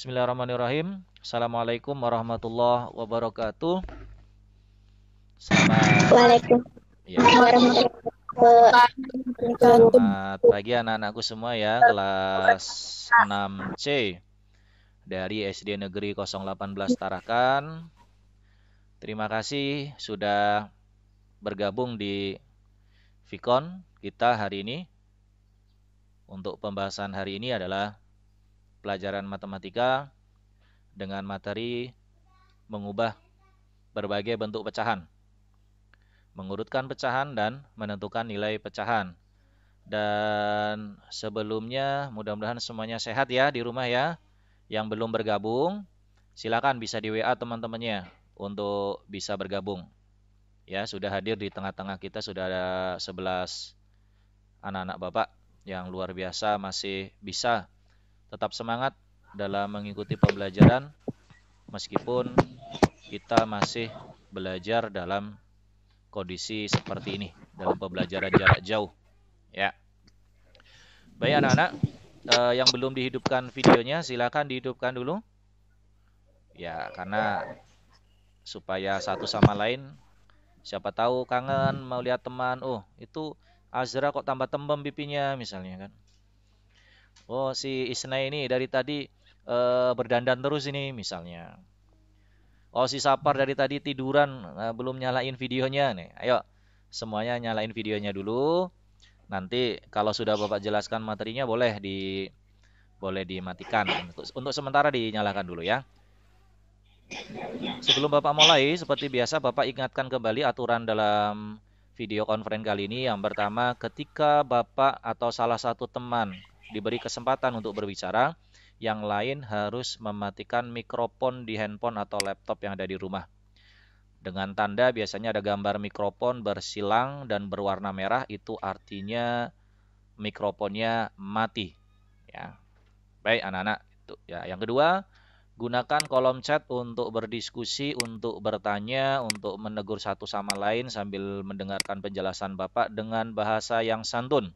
Bismillahirrahmanirrahim. Assalamualaikum warahmatullahi wabarakatuh. Selamat Waalaikumsalam ya, warahmatullahi wabarakatuh. selamat pagi anak-anakku semua ya, kelas 6C dari SD Negeri 018 Tarakan. Terima kasih sudah bergabung di Vicon kita hari ini. Untuk pembahasan hari ini adalah pelajaran matematika dengan materi mengubah berbagai bentuk pecahan, mengurutkan pecahan dan menentukan nilai pecahan. Dan sebelumnya mudah-mudahan semuanya sehat ya di rumah ya. Yang belum bergabung, silakan bisa di WA teman-temannya untuk bisa bergabung. Ya, sudah hadir di tengah-tengah kita sudah ada 11 anak-anak Bapak yang luar biasa, masih bisa tetap semangat dalam mengikuti pembelajaran meskipun kita masih belajar dalam kondisi seperti ini, dalam pembelajaran jarak jauh ya. Baik anak-anak, yang belum dihidupkan videonya silakan dihidupkan dulu. Ya, karena supaya satu sama lain siapa tahu kangen mau lihat teman. Oh, itu Azra kok tambah tembem pipinya misalnya kan. Oh, si Isna ini dari tadi berdandan terus ini misalnya. Oh, si Sapar dari tadi tiduran belum nyalain videonya nih. Ayo, semuanya nyalain videonya dulu. Nanti kalau sudah Bapak jelaskan materinya boleh dimatikan. Untuk sementara dinyalakan dulu ya. Sebelum Bapak mulai, seperti biasa Bapak ingatkan kembali aturan dalam video conference kali ini. Yang pertama, ketika Bapak atau salah satu teman diberi kesempatan untuk berbicara, yang lain harus mematikan mikrofon di handphone atau laptop yang ada di rumah. Dengan tanda biasanya ada gambar mikrofon bersilang dan berwarna merah, itu artinya mikrofonnya mati. Ya, baik anak-anak. Itu ya. Yang kedua, gunakan kolom chat untuk berdiskusi, untuk bertanya, untuk menegur satu sama lain sambil mendengarkan penjelasan Bapak dengan bahasa yang santun.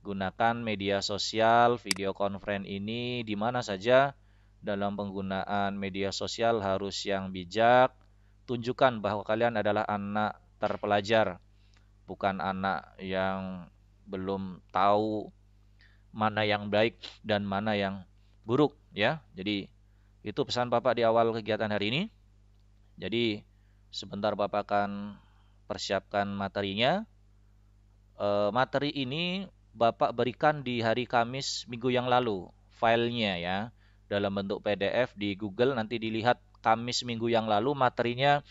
Gunakan media sosial, video conference ini di mana saja. Dalam penggunaan media sosial harus yang bijak. Tunjukkan bahwa kalian adalah anak terpelajar, bukan anak yang belum tahu mana yang baik dan mana yang buruk ya. Jadi itu pesan Bapak di awal kegiatan hari ini. Jadi sebentar Bapak akan persiapkan materinya. Materi ini Bapak berikan di hari Kamis minggu yang lalu. Filenya ya dalam bentuk PDF di Google, nanti dilihat Kamis minggu yang lalu materinya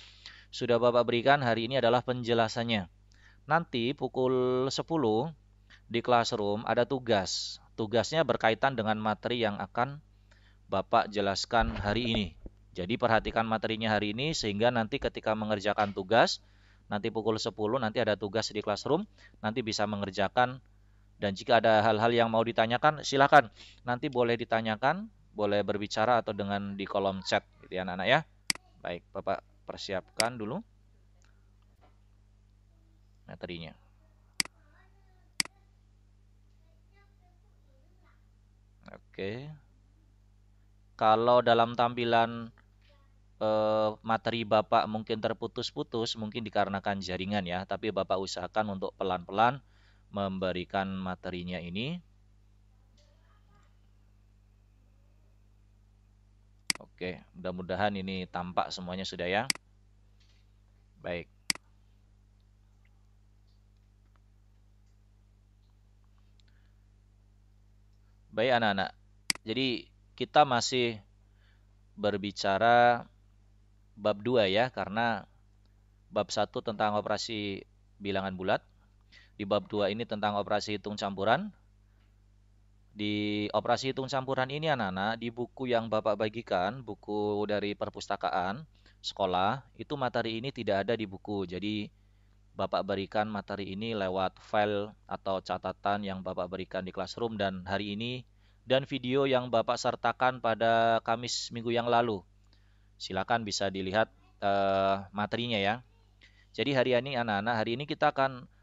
sudah Bapak berikan. Hari ini adalah penjelasannya. Nanti pukul 10 di classroom ada tugas. Tugasnya berkaitan dengan materi yang akan Bapak jelaskan hari ini. Jadi perhatikan materinya hari ini sehingga nanti ketika mengerjakan tugas, nanti pukul 10 nanti ada tugas di classroom, nanti bisa mengerjakan. Dan jika ada hal-hal yang mau ditanyakan, silakan. Nanti boleh ditanyakan, boleh berbicara atau dengan di kolom chat gitu ya anak-anak ya. Baik, Bapak persiapkan dulu materinya. Oke. Kalau dalam tampilan materi Bapak mungkin terputus-putus, mungkin dikarenakan jaringan ya, tapi Bapak usahakan untuk pelan-pelan memberikan materinya ini. Oke, mudah-mudahan ini tampak semuanya sudah ya. Baik. Baik anak-anak. Jadi kita masih berbicara bab 2 ya, karena bab 1 tentang operasi bilangan bulat. Di bab 2 ini tentang operasi hitung campuran. Di operasi hitung campuran ini anak-anak, di buku yang Bapak bagikan, buku dari perpustakaan sekolah, itu materi ini tidak ada di buku. Jadi Bapak berikan materi ini lewat file atau catatan yang Bapak berikan di classroom dan hari ini, dan video yang Bapak sertakan pada Kamis minggu yang lalu. Silakan bisa dilihat materinya ya. Jadi hari ini anak-anak, hari ini kita akan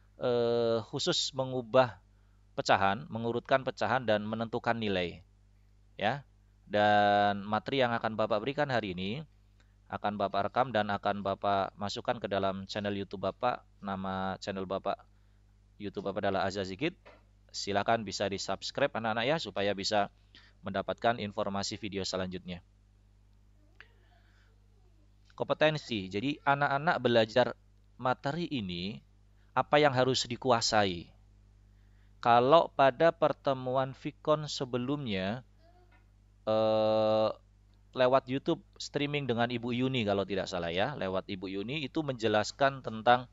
khusus mengubah pecahan, mengurutkan pecahan dan menentukan nilai. Ya, Dan materi yang akan Bapak berikan hari ini akan Bapak rekam dan akan Bapak masukkan ke dalam channel YouTube Bapak. Nama channel Bapak YouTube Bapak adalah Azazikid. Silakan bisa di-subscribe anak-anak ya supaya bisa mendapatkan informasi video selanjutnya. Kompetensi. Jadi anak-anak belajar materi ini apa yang harus dikuasai. Kalau pada pertemuan Vicon sebelumnya lewat YouTube streaming dengan Ibu Yuni kalau tidak salah ya, lewat Ibu Yuni itu menjelaskan tentang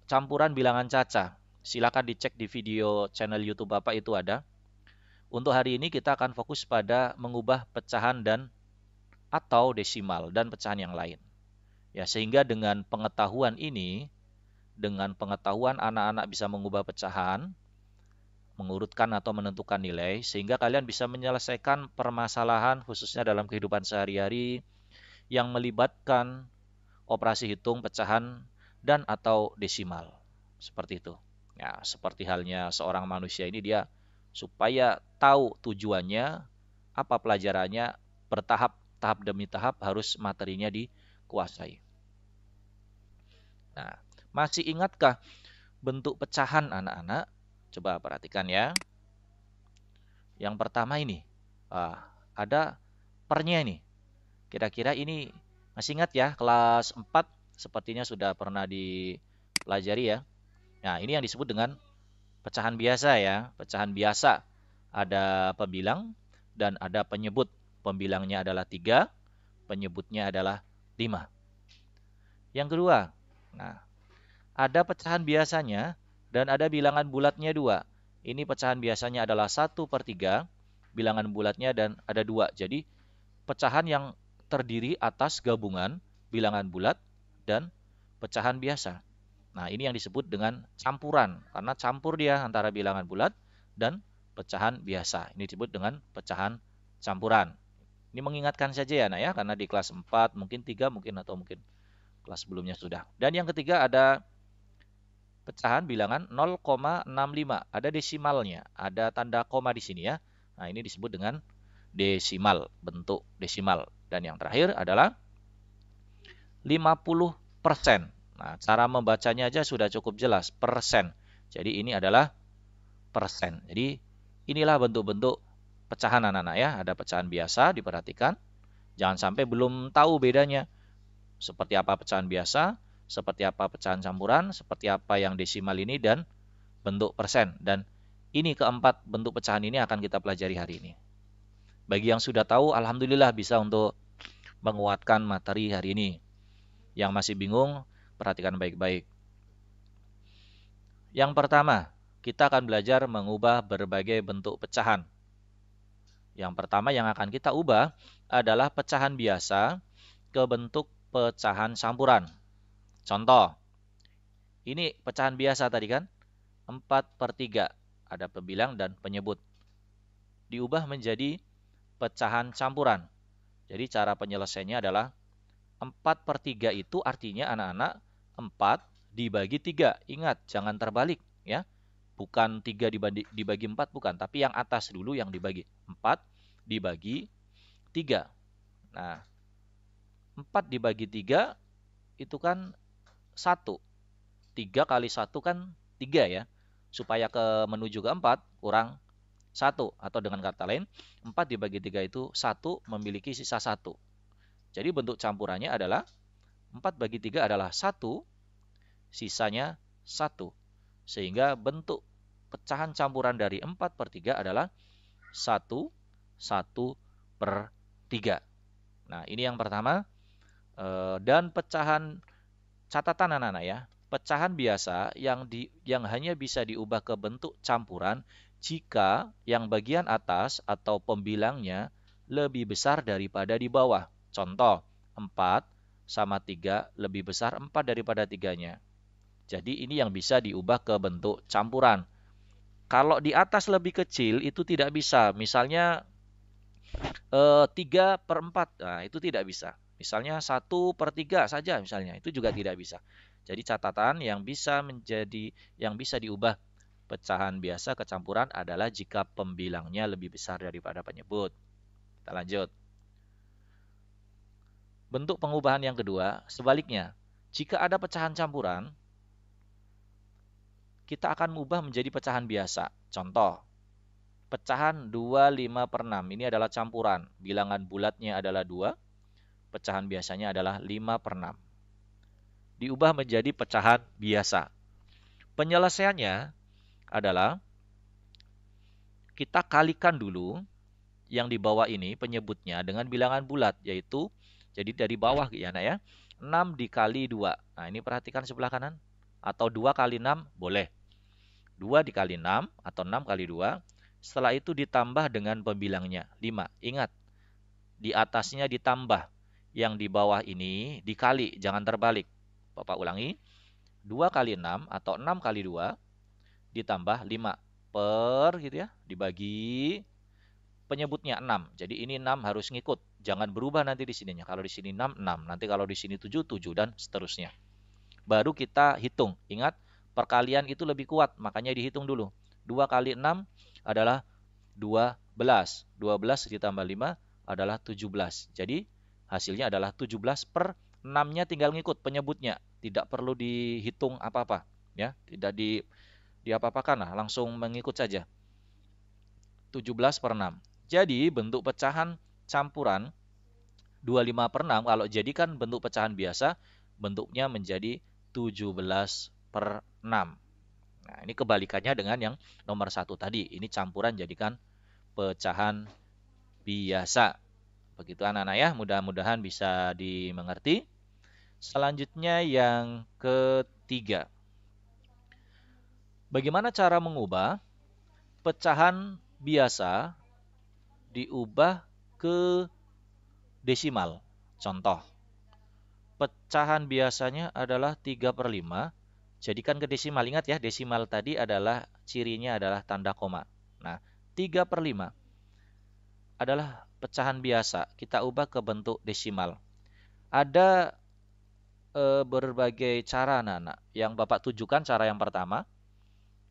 campuran bilangan caca. Silakan dicek di video channel YouTube Bapak itu ada. Untuk hari ini kita akan fokus pada mengubah pecahan dan atau desimal dan pecahan yang lain. Ya, sehingga dengan pengetahuan ini, dengan pengetahuan anak-anak bisa mengubah pecahan, mengurutkan atau menentukan nilai, sehingga kalian bisa menyelesaikan permasalahan khususnya dalam kehidupan sehari-hari yang melibatkan operasi hitung, pecahan, dan atau desimal. Seperti itu. Ya, seperti halnya seorang manusia ini dia supaya tahu tujuannya, apa pelajarannya, bertahap, tahap demi tahap harus materinya dikuasai. Nah, masih ingatkah bentuk pecahan anak-anak? Coba perhatikan ya. Yang pertama ini, ada pernya ini. Kira-kira ini masih ingat ya, kelas 4 sepertinya sudah pernah dipelajari ya. Nah, ini yang disebut dengan pecahan biasa ya. Pecahan biasa ada pembilang dan ada penyebut. Pembilangnya adalah 3, penyebutnya adalah 5. Yang kedua, nah, ada pecahan biasanya dan ada bilangan bulatnya 2. Ini pecahan biasanya adalah 1/3, bilangan bulatnya dan ada 2. Jadi, pecahan yang terdiri atas gabungan bilangan bulat dan pecahan biasa. Nah, ini yang disebut dengan campuran, karena campur dia antara bilangan bulat dan pecahan biasa. Ini disebut dengan pecahan campuran. Ini mengingatkan saja ya, nak ya, karena di kelas 4, mungkin 3, atau mungkin kelas sebelumnya sudah. Dan yang ketiga ada pecahan bilangan 0,65. Ada desimalnya, ada tanda koma di sini ya. Nah, ini disebut dengan desimal, bentuk desimal. Dan yang terakhir adalah 50%. Nah, cara membacanya aja sudah cukup jelas, persen. Jadi ini adalah persen. Jadi inilah bentuk-bentuk pecahan anak-anak ya. Ada pecahan biasa, diperhatikan. Jangan sampai belum tahu bedanya. Seperti apa pecahan biasa, seperti apa pecahan campuran, seperti apa yang desimal ini, dan bentuk persen. Dan ini keempat bentuk pecahan ini akan kita pelajari hari ini. Bagi yang sudah tahu, alhamdulillah bisa untuk menguatkan materi hari ini. Yang masih bingung, perhatikan baik-baik. Yang pertama, kita akan belajar mengubah berbagai bentuk pecahan. Yang pertama yang akan kita ubah adalah pecahan biasa ke bentuk pecahan campuran. Contoh, ini pecahan biasa tadi kan, 4/3. Ada pembilang dan penyebut. Diubah menjadi pecahan campuran. Jadi cara penyelesaiannya adalah 4/3 itu artinya anak-anak 4 dibagi 3. Ingat, jangan terbalik ya. Bukan 3 dibagi 4, bukan. Tapi yang atas dulu yang dibagi. 4 dibagi 3. Nah, 4 dibagi 3 itu kan 1. 3 kali 1 kan 3 ya. Supaya menuju ke 4 kurang 1. Atau dengan kata lain, 4 dibagi 3 itu 1 memiliki sisa 1. Jadi bentuk campurannya adalah 4/3 adalah 1, sisanya 1. Sehingga bentuk pecahan campuran dari 4/3 adalah 1, 1/3. Nah, ini yang pertama. Dan pecahan, catatan anak-anak ya, pecahan biasa yang hanya bisa diubah ke bentuk campuran jika yang bagian atas atau pembilangnya lebih besar daripada di bawah. Contoh, 4 sama 3 lebih besar 4 daripada 3-nya. Jadi ini yang bisa diubah ke bentuk campuran. Kalau di atas lebih kecil itu tidak bisa. Misalnya 3/4, nah itu tidak bisa. Misalnya 1/3 saja misalnya, itu juga tidak bisa. Jadi catatan yang bisa diubah pecahan biasa ke campuran adalah jika pembilangnya lebih besar daripada penyebut. Kita lanjut. Bentuk pengubahan yang kedua, sebaliknya. Jika ada pecahan campuran, kita akan mengubah menjadi pecahan biasa. Contoh, pecahan 2/5/6. Ini adalah campuran. Bilangan bulatnya adalah 2. Pecahan biasanya adalah 5/6. Diubah menjadi pecahan biasa. Penyelesaiannya adalah kita kalikan dulu yang di bawah ini penyebutnya dengan bilangan bulat, yaitu jadi dari bawah ya nak ya, 6 dikali 2. Nah ini perhatikan sebelah kanan, atau 2 kali 6 boleh, 2 dikali 6 atau 6 kali 2. Setelah itu ditambah dengan pembilangnya 5. Ingat, di atasnya ditambah, yang di bawah ini dikali, jangan terbalik. Bapak ulangi, 2 kali 6 atau 6 kali 2 ditambah 5 per gitu ya, dibagi penyebutnya 6. Jadi ini 6 harus ngikut. Jangan berubah nanti di sininya. Kalau di sini 6, 6. Nanti kalau di sini 7, 7 dan seterusnya. Baru kita hitung. Ingat, perkalian itu lebih kuat, makanya dihitung dulu. 2 kali 6 adalah 12. 12 ditambah 5 adalah 17. Jadi hasilnya adalah 17 per 6-nya tinggal ngikut penyebutnya. Tidak perlu dihitung apa-apa. Ya, tidak diapa-apakan lah, langsung mengikut saja. 17 per 6. Jadi bentuk pecahan campuran 25/6 kalau jadikan bentuk pecahan biasa, bentuknya menjadi 17 per 6. Nah, ini kebalikannya dengan yang nomor 1 tadi. Ini campuran jadikan pecahan biasa. Begitu anak-anak ya, mudah-mudahan bisa dimengerti. Selanjutnya yang ketiga. Bagaimana cara mengubah pecahan biasa diubah ke desimal? Contoh, pecahan biasanya adalah 3/5, jadikan ke desimal. Ingat ya, desimal tadi adalah cirinya adalah tanda koma. Nah, 3/5 adalah pecahan biasa, kita ubah ke bentuk desimal. Ada berbagai cara anak-anak. Yang Bapak tunjukkan cara yang pertama.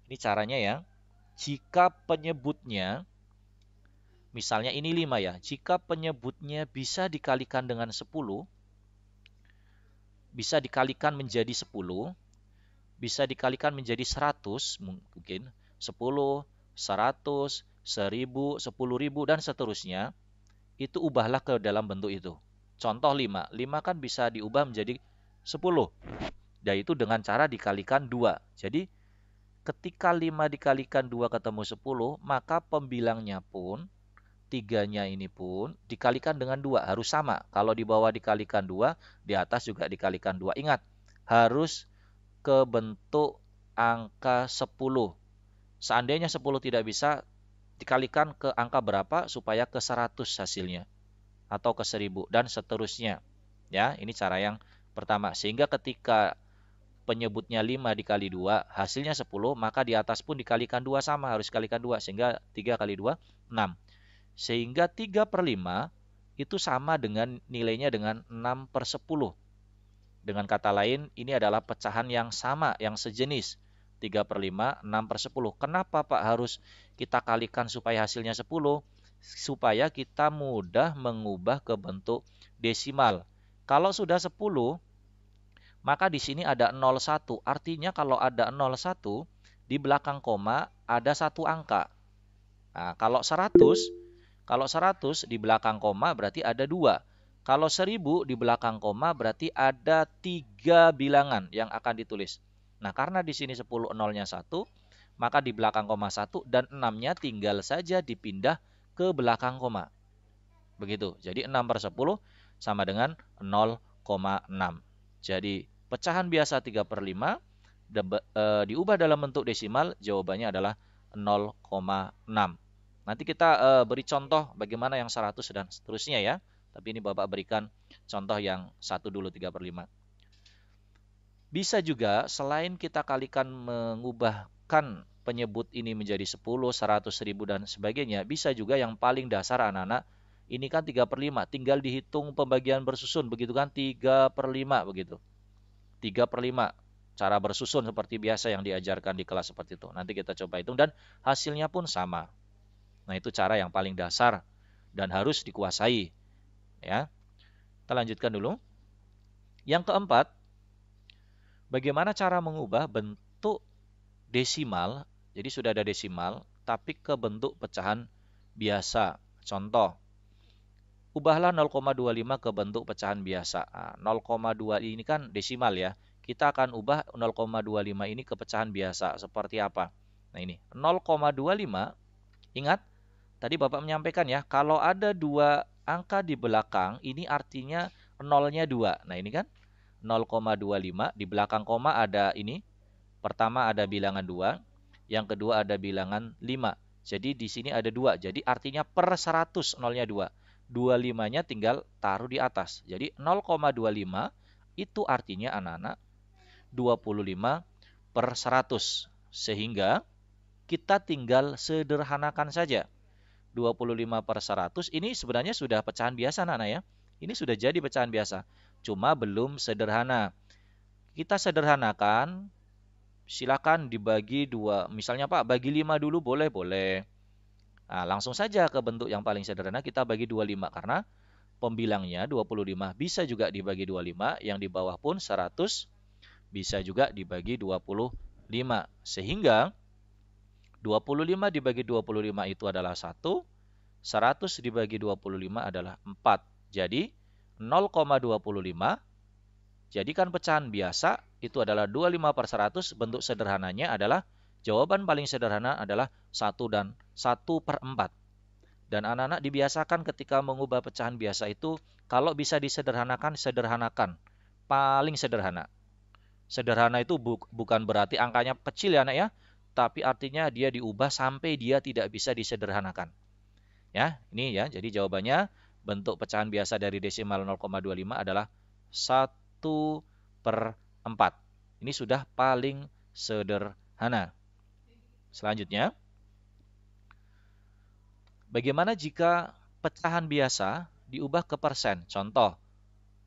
Ini caranya ya. Jika penyebutnya, misalnya ini 5 ya. Jika penyebutnya bisa dikalikan dengan 10, bisa dikalikan menjadi 10, bisa dikalikan menjadi 100 mungkin. 10, 100, 1000, 10.000 dan seterusnya. Itu ubahlah ke dalam bentuk itu. Contoh 5. 5 kan bisa diubah menjadi 10. Yaitu dengan cara dikalikan 2. Jadi ketika 5 dikalikan 2 ketemu 10, maka pembilangnya pun, 3-nya ini pun dikalikan dengan 2. Harus sama. Kalau di bawah dikalikan 2, di atas juga dikalikan 2. Ingat, harus ke bentuk angka 10. Seandainya 10 tidak bisa, dikalikan ke angka berapa supaya ke 100 hasilnya. Atau ke 1000 dan seterusnya. Ya, ini cara yang pertama. Sehingga ketika penyebutnya 5 dikali 2, hasilnya 10, maka di atas pun dikalikan 2 sama, harus dikalikan 2. Sehingga 3 kali 2, 6. Sehingga 3/5 itu sama dengan nilainya dengan 6/10. Dengan kata lain, ini adalah pecahan yang sama, yang sejenis. 3/5, 6/10. Kenapa Pak harus kita kalikan supaya hasilnya 10? Supaya kita mudah mengubah ke bentuk desimal. Kalau sudah 10, maka di sini ada 01. Artinya kalau ada 01, di belakang koma ada satu angka. Nah, kalau 100 di belakang koma berarti ada 2. Kalau 1000 di belakang koma berarti ada 3 bilangan yang akan ditulis. Nah, karena di sini 10 nolnya 1, maka di belakang koma 1 dan 6-nya tinggal saja dipindah ke belakang koma. Begitu. Jadi 6/10 sama dengan 0,6. Jadi pecahan biasa 3/5 diubah dalam bentuk desimal, jawabannya adalah 0,6. Nanti kita beri contoh bagaimana yang 100 dan seterusnya ya. Tapi ini Bapak berikan contoh yang 1 dulu, 3/5. Bisa juga selain kita kalikan mengubahkan penyebut ini menjadi 10, 100, 1000 dan sebagainya, bisa juga yang paling dasar anak-anak, ini kan 3/5, tinggal dihitung pembagian bersusun, begitu kan, 3/5 begitu. 3/5, cara bersusun seperti biasa yang diajarkan di kelas seperti itu. Nanti kita coba hitung dan hasilnya pun sama. Nah, itu cara yang paling dasar dan harus dikuasai. Ya, kita lanjutkan dulu. Yang keempat, bagaimana cara mengubah bentuk desimal, jadi sudah ada desimal, tapi ke bentuk pecahan biasa. Contoh, ubahlah 0,25 ke bentuk pecahan biasa. Nah, 0,2 ini kan desimal ya. Kita akan ubah 0,25 ini ke pecahan biasa. Seperti apa? Nah ini, 0,25, ingat, tadi Bapak menyampaikan ya, kalau ada dua angka di belakang, ini artinya nolnya 2. Nah ini kan, 0,25, di belakang koma ada ini, pertama ada bilangan 2, yang kedua ada bilangan 5. Jadi di sini ada 2, jadi artinya per 100 nolnya 2. 25-nya tinggal taruh di atas. Jadi 0,25 itu artinya anak-anak 25 per 100. Sehingga kita tinggal sederhanakan saja. 25 per 100 ini sebenarnya sudah pecahan biasa anak-anak ya. Ini sudah jadi pecahan biasa. Cuma belum sederhana. Kita sederhanakan, silakan dibagi 2. Misalnya Pak, bagi 5 dulu boleh. Nah, langsung saja ke bentuk yang paling sederhana, kita bagi 25 karena pembilangnya 25 bisa juga dibagi 25, yang di bawah pun 100 bisa juga dibagi 25. Sehingga 25 dibagi 25 itu adalah 1, 100 dibagi 25 adalah 4. Jadi 0,25 jadikan pecahan biasa itu adalah 25 per 100. Bentuk sederhananya adalah, jawaban paling sederhana adalah 1 dan 1 per 4. Dan anak-anak dibiasakan ketika mengubah pecahan biasa itu, kalau bisa disederhanakan, sederhanakan. Paling sederhana. Sederhana itu bukan berarti angkanya kecil ya anak ya, tapi artinya dia diubah sampai dia tidak bisa disederhanakan. Ya, ini ya. Jadi jawabannya bentuk pecahan biasa dari desimal 0,25 adalah 1 per 4. Ini sudah paling sederhana. Selanjutnya, bagaimana jika pecahan biasa diubah ke persen? Contoh,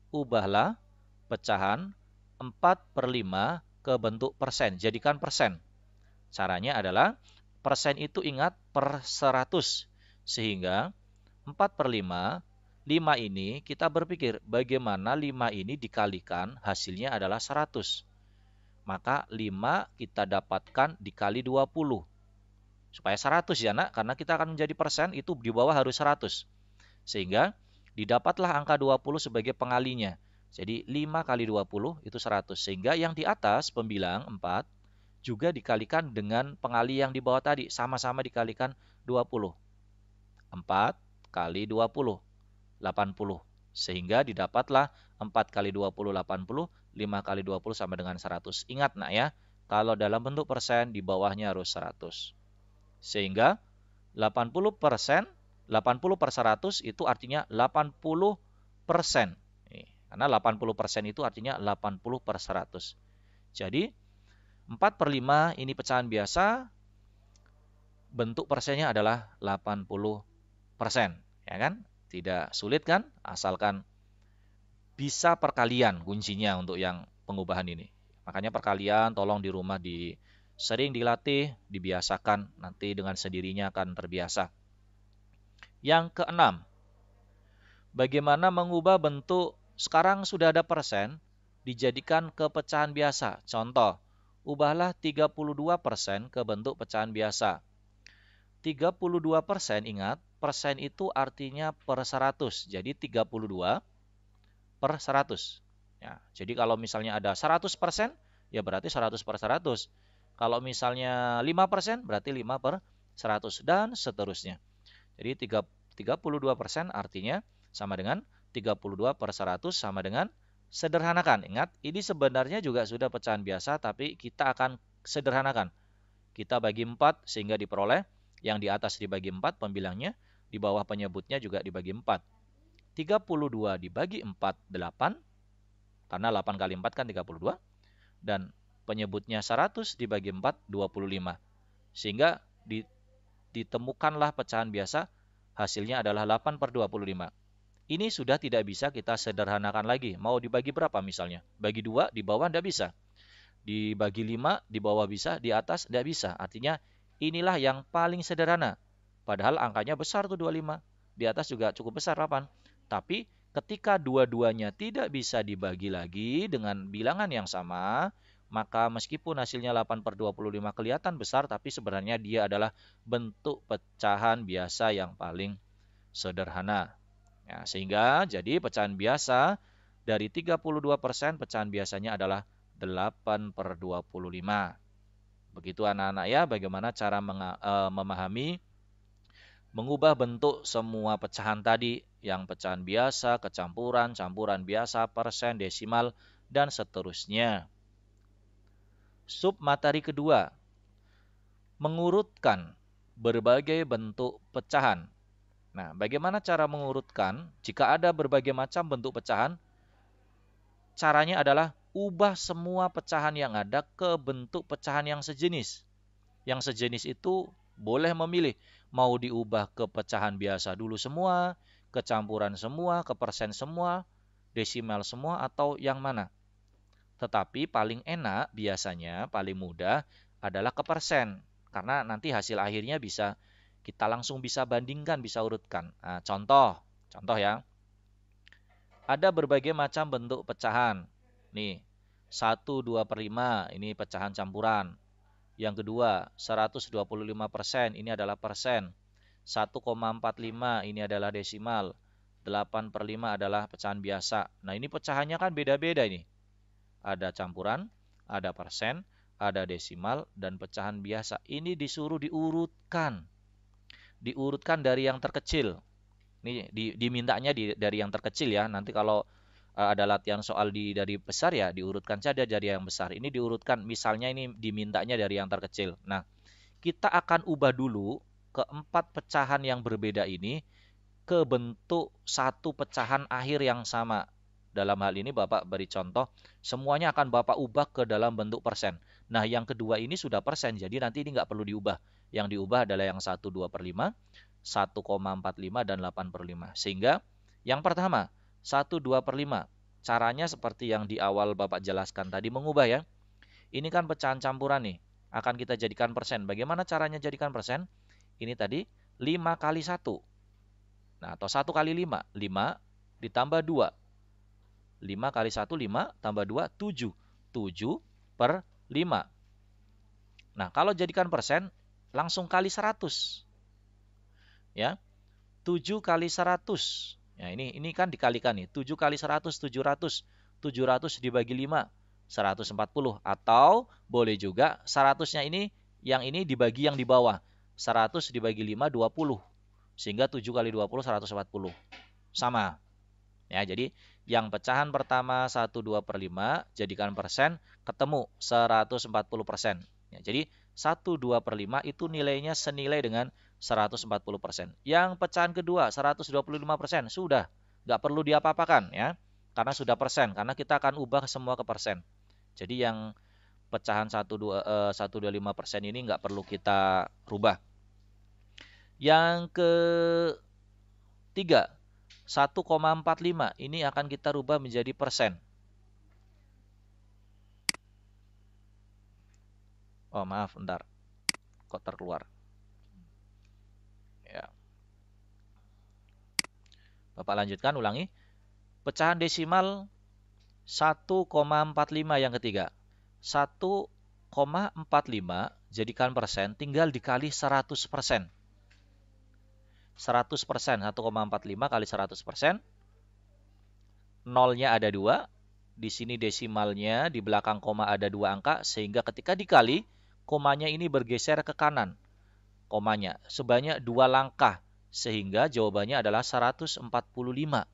ubahlah pecahan 4/5 ke bentuk persen. Jadikan persen. Caranya adalah, persen itu ingat per 100. Sehingga 4/5, 5 ini kita berpikir bagaimana 5 ini dikalikan hasilnya adalah 100. Maka 5 kita dapatkan dikali 20. Supaya 100 ya nak, karena kita akan menjadi persen itu di bawah harus 100. Sehingga didapatlah angka 20 sebagai pengalinya. Jadi 5 kali 20 itu 100. Sehingga yang di atas pembilang 4 juga dikalikan dengan pengali yang di bawah tadi. Sama-sama dikalikan 20. 4 kali 20, 80. Sehingga didapatlah 4 kali 20, 80. 5 kali 20 sama dengan 100. Ingat nak ya, kalau dalam bentuk persen di bawahnya harus 100. Sehingga 80%, 80 per 100 itu artinya 80%. Karena 80% itu artinya 80 per 100. Jadi 4/5 ini pecahan biasa, bentuk persennya adalah 80%. Ya kan? Tidak sulit kan? Asalkan bisa perkalian kuncinya untuk yang pengubahan ini. Makanya perkalian tolong di rumah sering dilatih, dibiasakan, nanti dengan sendirinya akan terbiasa. Yang keenam, bagaimana mengubah bentuk, sekarang sudah ada persen, dijadikan ke pecahan biasa. Contoh, ubahlah 32% ke bentuk pecahan biasa. 32%, ingat, persen itu artinya per 100. Jadi 32 per 100. Ya, jadi kalau misalnya ada 100%, ya berarti 100 per 100. Kalau misalnya 5%, berarti 5 per 100. Dan seterusnya. Jadi 32% artinya sama dengan 32 per 100 sama dengan, sederhanakan. Ingat, ini sebenarnya juga sudah pecahan biasa, tapi kita akan sederhanakan. Kita bagi 4 sehingga diperoleh yang di atas dibagi 4 pembilangnya, di bawah penyebutnya juga dibagi 4. 32 dibagi 4, 8. Karena 8 kali 4 kan 32. Dan penyebutnya 100 dibagi 4, 25. Sehingga ditemukanlah pecahan biasa, hasilnya adalah 8 per 25. Ini sudah tidak bisa kita sederhanakan lagi. Mau dibagi berapa misalnya? Bagi 2, di bawah tidak bisa. Dibagi 5, di bawah bisa, di atas tidak bisa. Artinya inilah yang paling sederhana. Padahal angkanya besar tuh 25. di atas juga cukup besar 8. Tapi ketika dua-duanya tidak bisa dibagi lagi dengan bilangan yang sama, maka meskipun hasilnya 8/25 kelihatan besar, tapi sebenarnya dia adalah bentuk pecahan biasa yang paling sederhana. Ya, sehingga jadi pecahan biasa dari 32%, pecahan biasanya adalah 8/25. Begitu anak-anak ya, bagaimana cara memahami mengubah bentuk semua pecahan tadi, yang pecahan biasa, kecampuran, campuran biasa, persen, desimal, dan seterusnya. Sub materi kedua, mengurutkan berbagai bentuk pecahan. Nah, bagaimana cara mengurutkan? Jika ada berbagai macam bentuk pecahan, caranya adalah ubah semua pecahan yang ada ke bentuk pecahan yang sejenis. Yang sejenis itu boleh memilih mau diubah ke pecahan biasa dulu semua, ke campuran semua, ke persen semua, desimal semua, atau yang mana. Tetapi paling enak biasanya, paling mudah adalah ke persen. Karena nanti hasil akhirnya kita langsung bisa bandingkan, bisa urutkan. Nah, contoh ya. Ada berbagai macam bentuk pecahan. Nih, 1, 2/5 ini pecahan campuran. Yang kedua, 125% ini adalah persen. 1,45 ini adalah desimal. 8/5 adalah pecahan biasa. Nah, ini pecahannya kan beda-beda ini. Ada campuran, ada persen, ada desimal, dan pecahan biasa. Ini disuruh diurutkan. Diurutkan dari yang terkecil. Ini dimintanya dari yang terkecil ya. Nanti kalau ada latihan soal dari besar ya diurutkan saja dari yang besar. Ini diurutkan, misalnya ini dimintanya dari yang terkecil. Nah, kita akan ubah dulu keempat pecahan yang berbeda ini ke bentuk satu pecahan akhir yang sama. Dalam hal ini Bapak beri contoh, semuanya akan Bapak ubah ke dalam bentuk persen. Nah, yang kedua ini sudah persen, jadi nanti ini nggak perlu diubah. Yang diubah adalah yang 1, 2/5, 1,45, dan 8/5. Sehingga yang pertama, 1, 2/5. Caranya seperti yang di awal Bapak jelaskan tadi, mengubah ya. Ini kan pecahan campuran nih. Akan kita jadikan persen. Bagaimana caranya jadikan persen? Ini tadi 5 kali 1. Nah, atau 1 kali 5. 5 ditambah 2. 5 kali 1, 5 tambah 2, 7. 7/5. Nah, kalau jadikan persen, langsung kali 100. Ya, 7 kali 100. Ya, ini kan dikalikan nih. 7 kali 100, 700. 700 dibagi 5, 140. Atau boleh juga 100-nya ini, yang ini dibagi yang di bawah. 100 dibagi 5, 20. Sehingga 7 kali 20, 140. Sama. Ya, jadi yang pecahan pertama 1, 2/5, jadikan persen, ketemu 140%. Ya, jadi 1, 2/5 itu nilainya senilai dengan 140%. Yang pecahan kedua 125%, sudah nggak perlu diapa-apakan ya, karena sudah persen, karena kita akan ubah semua ke persen. Jadi yang pecahan 125% ini nggak perlu kita rubah. Yang ketiga, 1,45 ini akan kita rubah menjadi persen. Oh maaf, bentar, kok terkeluar. Ya. Bapak lanjutkan, ulangi. Pecahan desimal 1,45 yang ketiga. 1,45 jadikan persen, tinggal dikali 100%. 100%, 1,45 kali 100%. Nolnya ada 2. Di sini desimalnya, di belakang koma ada 2 angka, sehingga ketika dikali, komanya ini bergeser ke kanan. Komanya sebanyak 2 langkah, sehingga jawabannya adalah 145.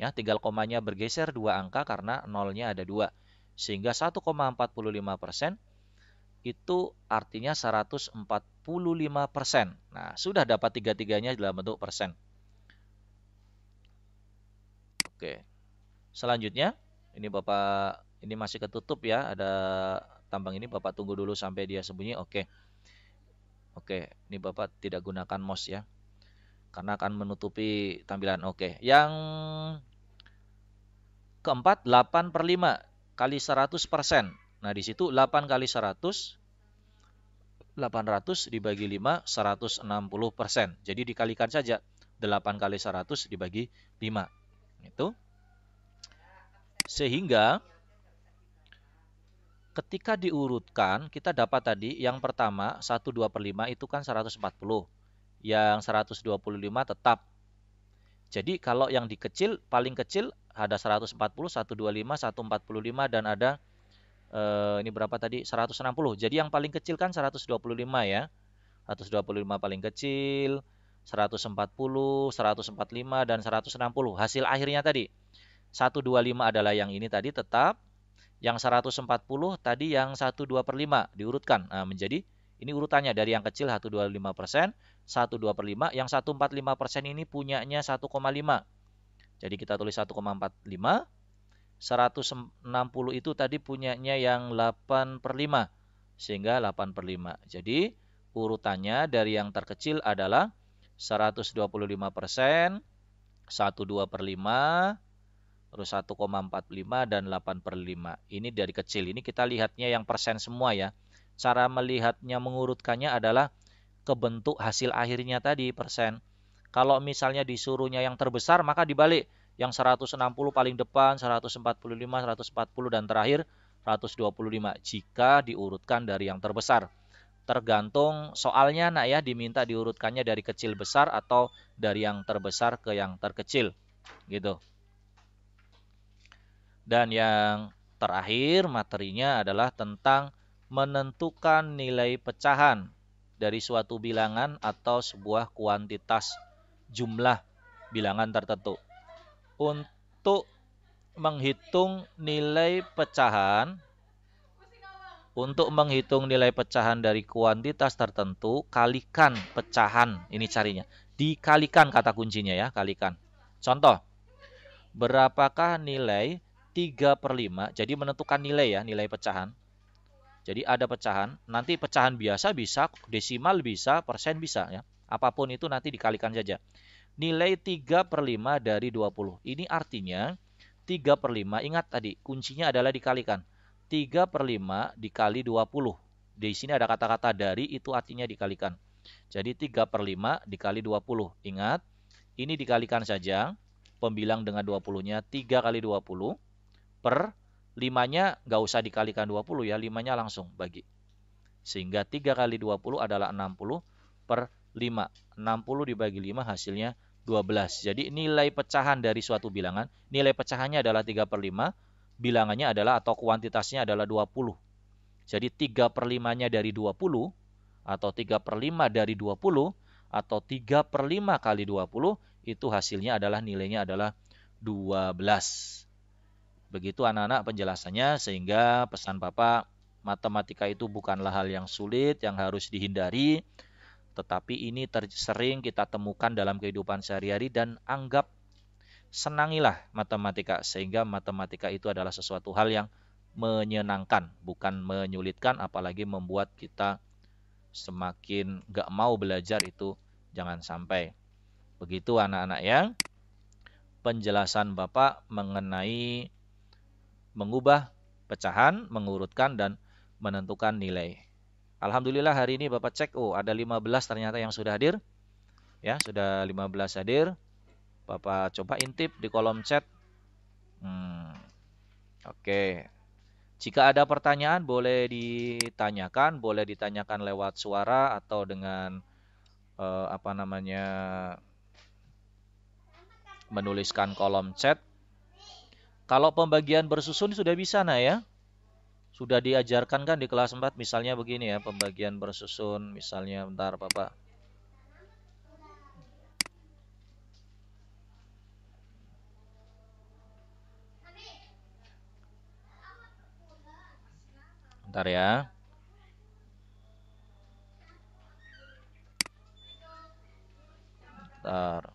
Ya, tinggal komanya bergeser 2 angka karena nolnya ada 2. Sehingga 1,45% itu artinya 145%. Nah, sudah dapat tiga-tiganya dalam bentuk persen. Oke. Selanjutnya, ini Bapak, ini masih ketutup ya, ada tambang ini, Bapak tunggu dulu sampai dia sembunyi. Oke. Oke, ini Bapak tidak gunakan mouse ya, karena akan menutupi tampilan. Oke. Yang keempat, 8/5 kali 100%. Nah, di situ 8 kali 100, 800 dibagi 5, 160%. Jadi dikalikan saja. 8 kali 100 dibagi 5. Itu. Sehingga ketika diurutkan, kita dapat tadi yang pertama 1/2/5 itu kan 140. Yang 125 tetap. Jadi kalau yang dikecil, paling kecil ada 140, 125, 145 dan ada ini berapa tadi? 160. Jadi yang paling kecil kan 125 ya. 125 paling kecil, 140, 145 dan 160. Hasil akhirnya tadi 125 adalah yang ini tadi tetap. Yang 140 tadi yang 1/2/5 diurutkan. Nah, menjadi ini urutannya dari yang kecil 125%, 1/2/5, yang 145% ini punyanya 1,5. Jadi kita tulis 1,45. 160 itu tadi punyanya yang 8/5. Sehingga 8/5. Jadi urutannya dari yang terkecil adalah 125%, 1/2/5, terus 1,45 dan 8/5. Ini dari kecil. Ini kita lihatnya yang persen semua ya. Cara melihatnya mengurutkannya adalah kebentuk hasil akhirnya tadi persen. Kalau misalnya disuruhnya yang terbesar maka dibalik. Yang 160 paling depan, 145, 140 dan terakhir 125 jika diurutkan dari yang terbesar. Tergantung soalnya nak ya, diminta diurutkannya dari kecil besar atau dari yang terbesar ke yang terkecil. Gitu. Dan yang terakhir materinya adalah tentang menentukan nilai pecahan dari suatu bilangan atau sebuah kuantitas jumlah bilangan tertentu. Untuk menghitung nilai pecahan, dari kuantitas tertentu, kalikan pecahan. Ini carinya. Dikalikan kata kuncinya ya, kalikan. Contoh, berapakah nilai 3/5, jadi menentukan nilai ya, nilai pecahan. Jadi ada pecahan, nanti pecahan biasa bisa, desimal bisa, persen bisa ya. Apapun itu nanti dikalikan saja. Nilai 3/5 dari 20. Ini artinya 3/5, ingat tadi, kuncinya adalah dikalikan. 3/5 dikali 20. Di sini ada kata-kata dari, itu artinya dikalikan. Jadi 3/5 dikali 20. Ingat, ini dikalikan saja. Pembilang dengan 20-nya 3 kali 20 per 5-nya nggak usah dikalikan 20 ya, 5-nya langsung bagi. Sehingga 3 kali 20 adalah 60 per 5. 60 dibagi 5 hasilnya 12. Jadi nilai pecahan dari suatu bilangan, nilai pecahannya adalah 3/5, bilangannya adalah atau kuantitasnya adalah 20. Jadi 3/5-nya dari 20, atau 3/5 dari 20, atau 3/5 kali 20, itu hasilnya adalah nilainya adalah 12. Begitu anak-anak penjelasannya, sehingga pesan Bapak, matematika itu bukanlah hal yang sulit, yang harus dihindari, tetapi ini sering kita temukan dalam kehidupan sehari-hari dan anggap senangilah matematika, sehingga matematika itu adalah sesuatu hal yang menyenangkan, bukan menyulitkan, apalagi membuat kita semakin gak mau belajar, itu jangan sampai. Begitu anak-anak ya, penjelasan Bapak mengenai mengubah pecahan, mengurutkan, dan menentukan nilai. Alhamdulillah hari ini Bapak cek, ada 15 ternyata yang sudah hadir. Ya, sudah 15 hadir. Bapak coba intip di kolom chat. Oke. Jika ada pertanyaan boleh ditanyakan lewat suara atau dengan menuliskan kolom chat. Kalau pembagian bersusun sudah bisa ya. Sudah diajarkan kan di kelas 4 misalnya begini ya, pembagian bersusun misalnya, bentar Bapak. Bentar ya. Bentar.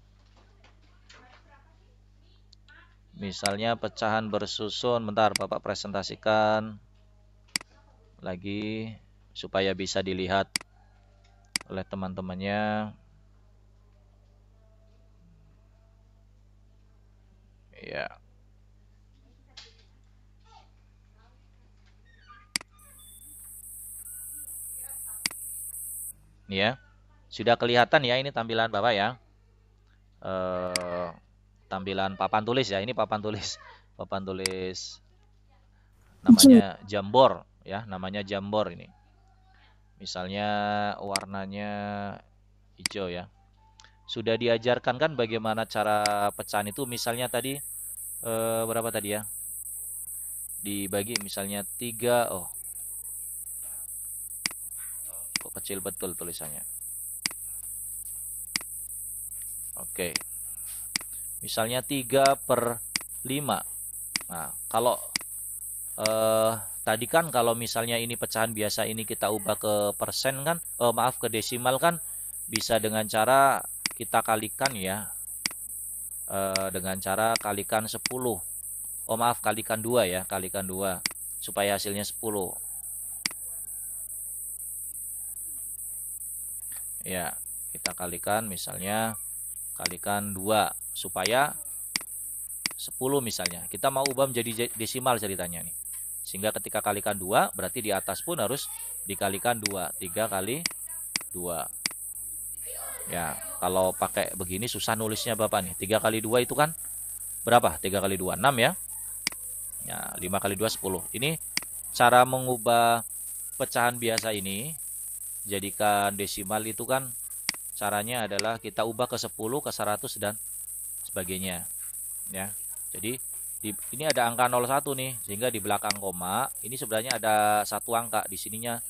Misalnya pecahan bersusun, bentar Bapak presentasikan lagi supaya bisa dilihat oleh teman-temannya. Ya. Ya. Sudah kelihatan ya ini tampilan Bapak ya. tampilan papan tulis ya. Ini papan tulis. Papan tulis namanya Jamboard ya, namanya Jamboard ini. Misalnya warnanya hijau ya. Sudah diajarkan kan bagaimana cara pecahan itu, misalnya tadi berapa tadi ya? Dibagi misalnya 3. Oh. Kok kecil betul tulisannya. Oke. Misalnya 3/5. Nah, kalau tadi kan kalau misalnya ini pecahan biasa, ini kita ubah ke persen kan, maaf, ke desimal kan, bisa dengan cara kita kalikan ya, dengan cara kalikan 10. Oh maaf, kalikan 2 ya, kalikan 2 supaya hasilnya 10. Ya, kita kalikan misalnya kalikan 2 supaya 10 misalnya. Kita mau ubah menjadi desimal ceritanya nih. Sehingga ketika kalikan 2 berarti di atas pun harus dikalikan 2. 3 kali 2. Ya, kalau pakai begini susah nulisnya Bapak nih. 3 kali 2 itu kan berapa? 3 kali 2, 6 ya. Ya, 5 kali 2, 10. Ini cara mengubah pecahan biasa ini jadikan desimal itu kan caranya adalah kita ubah ke 10, ke 100 dan sebagainya. Ya. Jadi ini ada angka 01 nih, sehingga di belakang koma ini sebenarnya ada satu angka di sininya.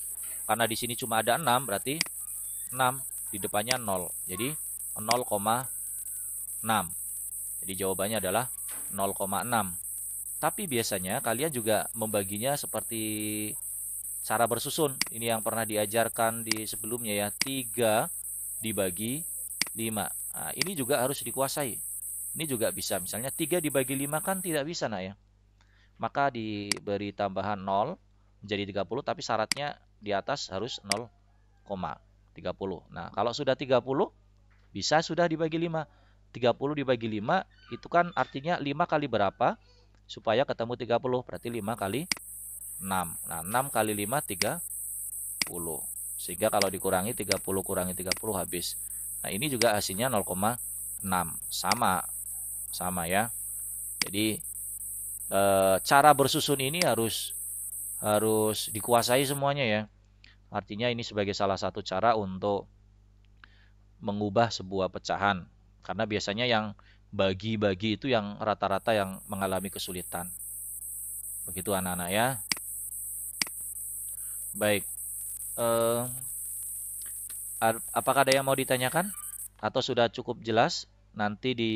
Karena di sini cuma ada 6, berarti 6 di depannya 0. Jadi 0,6. Jadi jawabannya adalah 0,6. Tapi biasanya kalian juga membaginya seperti cara bersusun. Ini yang pernah diajarkan di sebelumnya ya. 3 dibagi 5. Nah, ini juga harus dikuasai. Ini juga bisa. Misalnya 3 dibagi 5 kan tidak bisa nak ya. Maka diberi tambahan 0 menjadi 30. Tapi syaratnya di atas harus 0,30. Nah, kalau sudah 30 bisa sudah dibagi 5. 30 dibagi 5 itu kan artinya 5 kali berapa? Supaya ketemu 30. Berarti 5 kali 6. Nah, 6 kali 5, 30. Sehingga kalau dikurangi 30 kurangi 30 habis. Nah, ini juga hasilnya 0,6. Sama ya. Jadi cara bersusun ini harus dikuasai semuanya ya. Artinya ini sebagai salah satu cara untuk mengubah sebuah pecahan. Karena biasanya yang bagi-bagi itu yang rata-rata yang mengalami kesulitan. Begitu anak-anak ya. Baik. Apakah ada yang mau ditanyakan? Atau sudah cukup jelas? Nanti di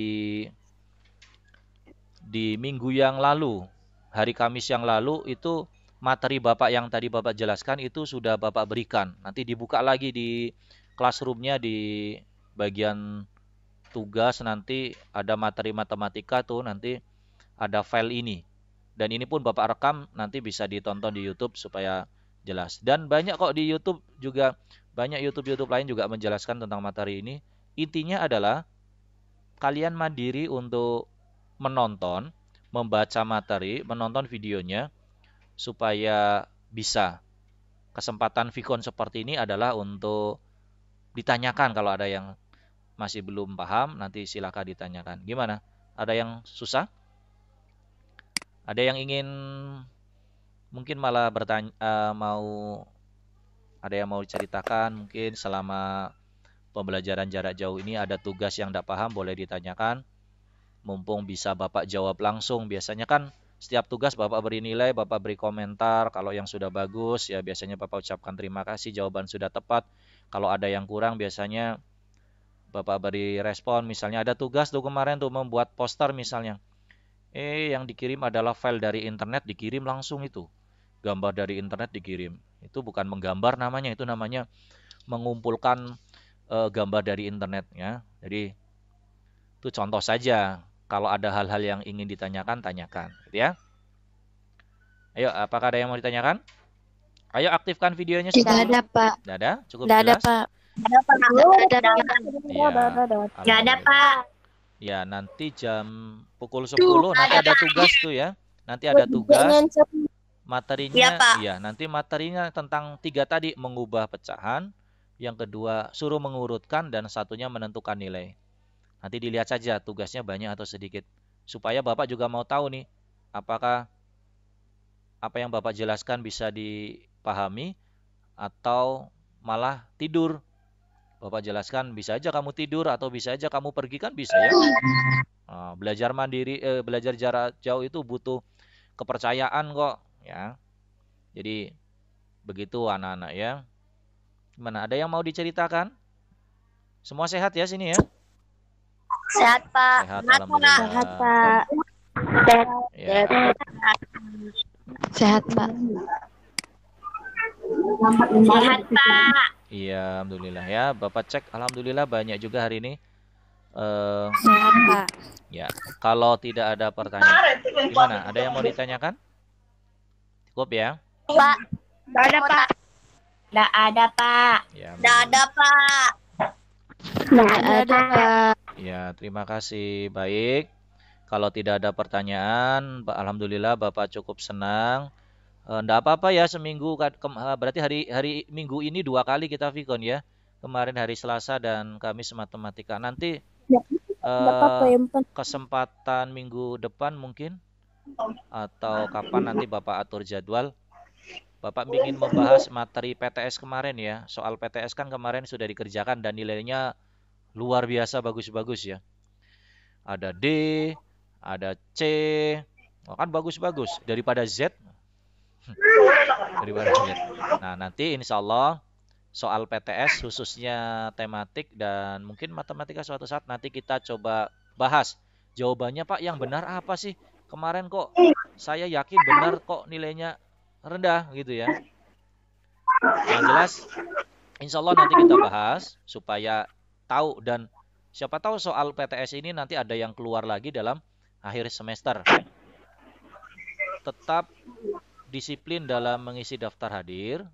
minggu yang lalu, hari Kamis yang lalu, itu materi Bapak yang tadi Bapak jelaskan itu sudah Bapak berikan. Nanti dibuka lagi di classroom-nya, di bagian tugas nanti ada materi matematika tuh, nanti ada file ini. Dan ini pun Bapak rekam, nanti bisa ditonton di YouTube supaya jelas. Dan banyak kok di YouTube juga, banyak YouTube lain juga menjelaskan tentang materi ini. Intinya adalah kalian mandiri untuk menonton, membaca materi, menonton videonya supaya bisa. Kesempatan Vicon seperti ini adalah untuk ditanyakan kalau ada yang masih belum paham, nanti silakan ditanyakan. Gimana? Ada yang susah? Ada yang ingin mungkin malah bertanya, ada yang mau diceritakan mungkin selama pembelajaran jarak jauh ini ada tugas yang tidak paham, boleh ditanyakan. Mumpung bisa Bapak jawab langsung. Biasanya kan setiap tugas Bapak beri nilai, Bapak beri komentar. Kalau yang sudah bagus ya biasanya Bapak ucapkan terima kasih, jawaban sudah tepat. Kalau ada yang kurang biasanya Bapak beri respon. Misalnya ada tugas tuh kemarin tuh membuat poster misalnya. Yang dikirim adalah file dari internet, dikirim langsung itu. Gambar dari internet dikirim. Itu bukan menggambar namanya, itu namanya mengumpulkan gambar dari internet ya. Jadi itu contoh saja. Kalau ada hal-hal yang ingin ditanyakan, tanyakan, gitu ya. Ayo, apakah ada yang mau ditanyakan? Ayo aktifkan videonya semua. Tidak ada, Pak. Tidak ada? Cukup Tidak ada, jelas? Pak. Ada Pak. Iya. Gak ada Pak. Ya, nanti jam pukul 10 nanti ada tugas tuh ya. Nanti ada tugas. Materinya, Iya, Pak. iya, nanti materinya tentang 3 tadi, mengubah pecahan. Yang kedua, suruh mengurutkan, dan satunya menentukan nilai. Nanti dilihat saja tugasnya banyak atau sedikit. Supaya Bapak juga mau tahu nih, apakah apa yang Bapak jelaskan bisa dipahami atau malah tidur. Bapak jelaskan bisa aja kamu tidur atau bisa aja kamu pergi, kan bisa ya. Belajar mandiri, belajar jarak jauh itu butuh kepercayaan kok ya. Jadi begitu anak-anak ya. Gimana? Ada yang mau diceritakan? Semua sehat ya sini ya? Sehat, Pak. Sehat, alhamdulillah. Sehat, Pak. Ya. Sehat, Pak. Sehat, Pak. Iya, alhamdulillah ya. Bapak cek, alhamdulillah banyak juga hari ini. Sehat, Pak. Ya, kalau tidak ada pertanyaan, gimana? Ada yang mau ditanyakan? Cukup ya? Pak. Nggak ada, Pak. Nggak ada, Pak. Ya, Nggak ada, Pak. Nggak ada, Pak. ya, terima kasih. Baik. Kalau tidak ada pertanyaan, alhamdulillah Bapak cukup senang. Nggak apa-apa ya seminggu, berarti hari Minggu ini 2 kali kita Vicon ya. Kemarin hari Selasa dan Kamis matematika. Nanti kesempatan minggu depan mungkin atau kapan nanti Bapak atur jadwal. Bapak ingin membahas materi PTS kemarin ya. Soal PTS kan kemarin sudah dikerjakan dan nilainya luar biasa bagus-bagus ya. Ada D, ada C, kan bagus-bagus daripada Z. Daripada Z. Nah, nanti insya Allah soal PTS khususnya tematik dan mungkin matematika suatu saat nanti kita coba bahas. Jawabannya Pak yang benar apa sih? Kemarin kok saya yakin benar kok nilainya rendah gitu ya. Yang jelas insya Allah nanti kita bahas supaya tahu, dan siapa tahu soal PTS ini nanti ada yang keluar lagi dalam akhir semester. Tetap disiplin dalam mengisi daftar hadir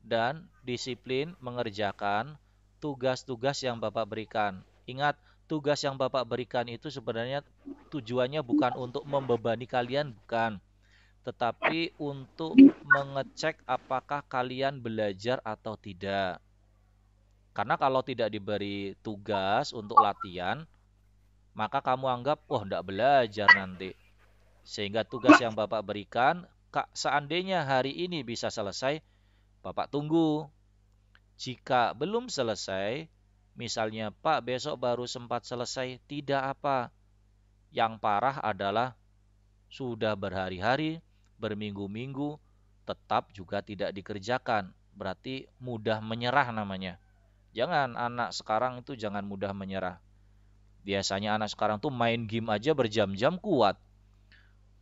dan disiplin mengerjakan tugas-tugas yang Bapak berikan. Ingat, tugas yang Bapak berikan itu sebenarnya tujuannya bukan untuk membebani kalian, bukan. Tetapi untuk mengecek apakah kalian belajar atau tidak. Karena kalau tidak diberi tugas untuk latihan, maka kamu anggap, wah enggak belajar nanti. Sehingga tugas yang Bapak berikan, seandainya hari ini bisa selesai, Bapak tunggu. Jika belum selesai, misalnya Pak besok baru sempat selesai, tidak apa. Yang parah adalah sudah berhari-hari, berminggu-minggu, tetap juga tidak dikerjakan. Berarti mudah menyerah namanya. Jangan, anak sekarang itu jangan mudah menyerah. Biasanya anak sekarang tuh main game aja berjam-jam kuat.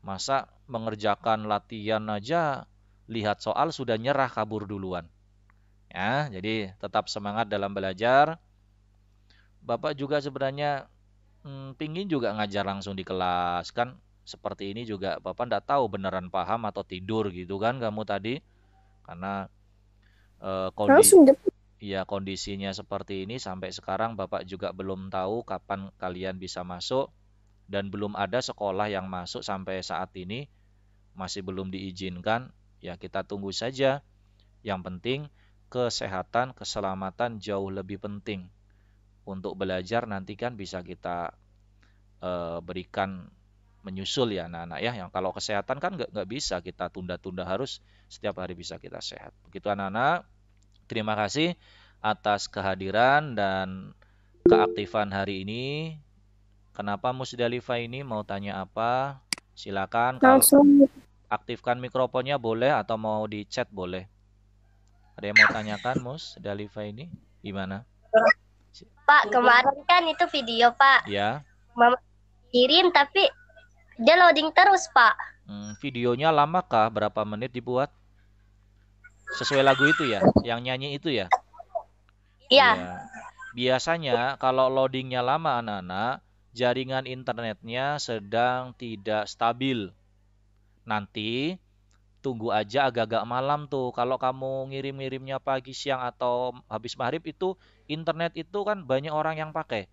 Masa mengerjakan latihan aja, lihat soal sudah nyerah kabur duluan. Ya, jadi tetap semangat dalam belajar. Bapak juga sebenarnya pingin juga ngajar langsung di kelas. Kan seperti ini juga Bapak enggak tahu beneran paham atau tidur gitu kan kamu tadi. Karena kondisinya seperti ini sampai sekarang Bapak juga belum tahu kapan kalian bisa masuk. Dan belum ada sekolah yang masuk sampai saat ini, masih belum diizinkan. Ya kita tunggu saja. Yang penting kesehatan, keselamatan jauh lebih penting. Untuk belajar nanti kan bisa kita berikan menyusul ya anak-anak ya. Yang kalau kesehatan kan nggak bisa kita tunda-tunda, harus setiap hari bisa kita sehat. Begitu anak-anak. Terima kasih atas kehadiran dan keaktifan hari ini. Kenapa Musdalifah ini mau tanya apa? Silakan. Kalau aktifkan mikrofonnya boleh atau mau di chat boleh. Ada yang mau tanyakan Musdalifah ini? Gimana? Pak, kemarin kan itu video, Pak. Ya. Mama kirim tapi dia loading terus, Pak. Videonya lama kah? Berapa menit dibuat? Sesuai lagu itu ya? Yang nyanyi itu ya? Iya. Ya. Biasanya kalau loadingnya lama anak-anak, jaringan internetnya sedang tidak stabil. Nanti tunggu aja agak-agak malam tuh. Kalau kamu ngirim-ngirimnya pagi, siang, atau habis maghrib itu, internet itu kan banyak orang yang pakai.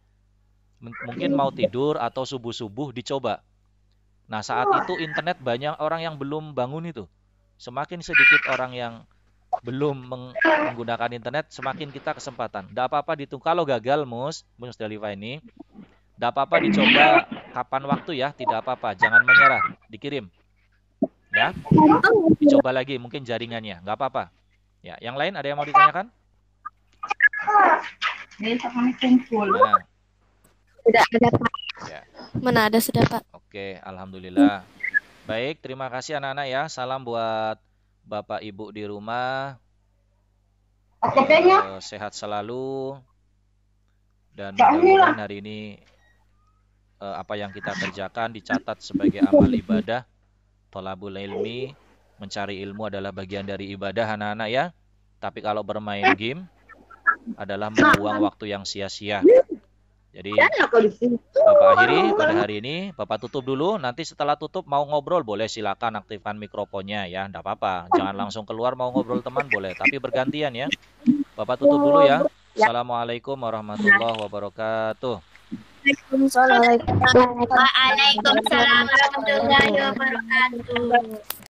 Mungkin mau tidur atau subuh-subuh dicoba. Nah saat itu internet banyak orang yang belum bangun itu. Semakin sedikit orang yang belum menggunakan internet, semakin kita kesempatan. Tidak apa-apa ditunggu. Kalau gagal, Mus Deliva ini, tidak apa-apa dicoba kapan waktu ya, tidak apa-apa. Jangan menyerah, dikirim. Ya, dicoba lagi, mungkin jaringannya, nggak apa-apa. Ya, yang lain ada yang mau ditanyakan? Mana? Sudah ada, Pak. Ya. Mana ada sudah, Pak. Oke, alhamdulillah. Baik, terima kasih anak-anak ya. Salam buat Bapak Ibu di rumah. Sehat selalu. Dan mudah-mudahan hari ini apa yang kita kerjakan dicatat sebagai amal ibadah. Thalabul ilmi, mencari ilmu adalah bagian dari ibadah anak-anak ya. Tapi kalau bermain game adalah membuang waktu yang sia-sia. Jadi Bapak akhiri pada hari ini, Bapak tutup dulu. Nanti setelah tutup mau ngobrol boleh, silakan aktifkan mikrofonnya ya, enggak apa-apa. Jangan langsung keluar, mau ngobrol teman boleh, tapi bergantian ya. Bapak tutup dulu ya. Assalamualaikum warahmatullahi wabarakatuh. Waalaikumsalam warahmatullahi wabarakatuh.